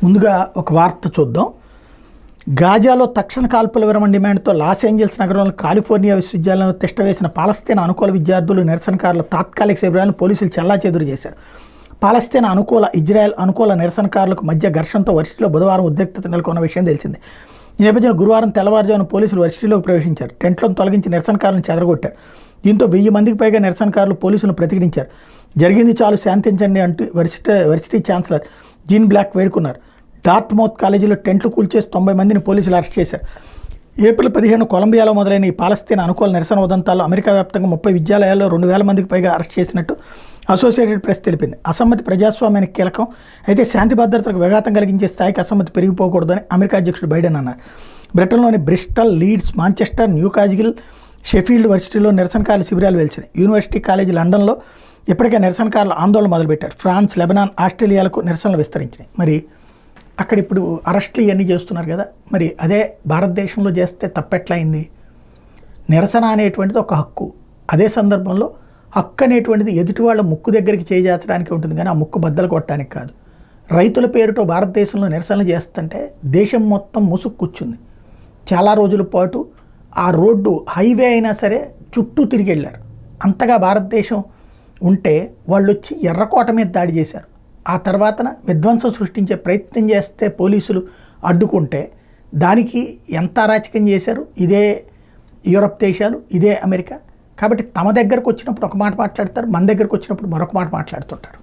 ముందుగా ఒక వార్త చూద్దాం. గాజాలో తక్షణ కాల్పుల విరమణ డిమాండ్తో లాస్ ఏంజల్స్ నగరంలో కాలిఫోర్నియా విశ్వవిద్యాలయంలో తిష్టవేసిన పాలస్తీనా అనుకూల విద్యార్థులు నిరసనకారుల తాత్కాలిక శిబిరాలను పోలీసులు చెల్లాచెదురు చేశారు. పాలస్తీనా అనుకూల, ఇజ్రాయెల్ అనుకూల నిరసనకారులకు మధ్య ఘర్షణతో వర్సిటీలో బుధవారం ఉద్రిక్తత నెలకొన్న విషయం తెలిసిందే. ఈ నేపథ్యంలో గురువారం తెల్లవారుజామున పోలీసులు వర్సిటీలోకి ప్రవేశించారు. టెంట్లను తొలగించి నిరసనకారులను చెదరగొట్టారు. దీంతో 1000 మందికి పైగా నిరసనకారులు పోలీసులను ప్రతిఘటించారు. జరిగింది చాలు, శాంతించండి అంటూ వర్సిటీ ఛాన్సలర్ జీన్ బ్లాక్ వేడుకున్నారు. డార్ట్మౌత్ కాలేజీలో టెంట్లు కూల్చేసి 90 మందిని పోలీసులు అరెస్ట్ చేశారు. ఏప్రిల్ 15 కొలంబియాలో మొదలైన ఈ పాలస్తీనా అనుకూల నిరసన ఉదంతాల్లో అమెరికా వ్యాప్తంగా 30 విద్యాలయాల్లో 2000 మందికి పైగా అరెస్ట్ చేసినట్టు అసోసియేటెడ్ ప్రెస్ తెలిపింది. అసమ్మతి ప్రజాస్వామ్యానికి కీలకం, అయితే శాంతి భద్రతలకు విఘాతం కలిగించే స్థాయికి అసమ్మతి పెరిగిపోకూడదని అమెరికా అధ్యక్షుడు బైడెన్ అన్నారు. బ్రిటన్లోని Bristol, Leeds, Manchester, Newcastle, Sheffield వర్సిటీలో నిరసనకారుల శిబిరాలు వెలిసినాయి. యూనివర్సిటీ కాలేజీ లండన్లో ఇప్పటికే నిరసనకారులు ఆందోళన మొదలుపెట్టారు. ఫ్రాన్స్, లెబనాన్, ఆస్ట్రేలియాలకు నిరసనలు విస్తరించినాయి. మరి అక్కడ ఇప్పుడు అరెస్టులు ఇవన్నీ చేస్తున్నారు కదా, మరి అదే భారతదేశంలో చేస్తే తప్పెట్లయింది? నిరసన అనేటువంటిది ఒక హక్కు. అదే సందర్భంలో హక్కు అనేటువంటిది ఎదుటి వాళ్ళ ముక్కు దగ్గరికి చేజార్చడానికి ఉంటుంది, కానీ ఆ ముక్కు బద్దలు కొట్టడానికి కాదు. రైతుల పేరుతో భారతదేశంలో నిరసనలు చేస్తుంటే దేశం మొత్తం ముసుగు కూర్చుంది. చాలా రోజుల పాటు ఆ రోడ్డు హైవే అయినా సరే చుట్టూ తిరిగి వెళ్ళారు. అంతగా భారతదేశం ఉంటే వాళ్ళు వచ్చి ఎర్రకోట మీద దాడి చేశారు. ఆ తర్వాతన విధ్వంసం సృష్టించే ప్రయత్నం చేస్తే పోలీసులు అడ్డుకుంటే దానికి ఎంత అరాచకం చేశారు. ఇదే యూరప్ దేశాలు, ఇదే అమెరికా. కాబట్టి తమ దగ్గరకు వచ్చినప్పుడు ఒక మాట మాట్లాడతారు, మన దగ్గరకు వచ్చినప్పుడు మరొక మాట మాట్లాడుతుంటారు.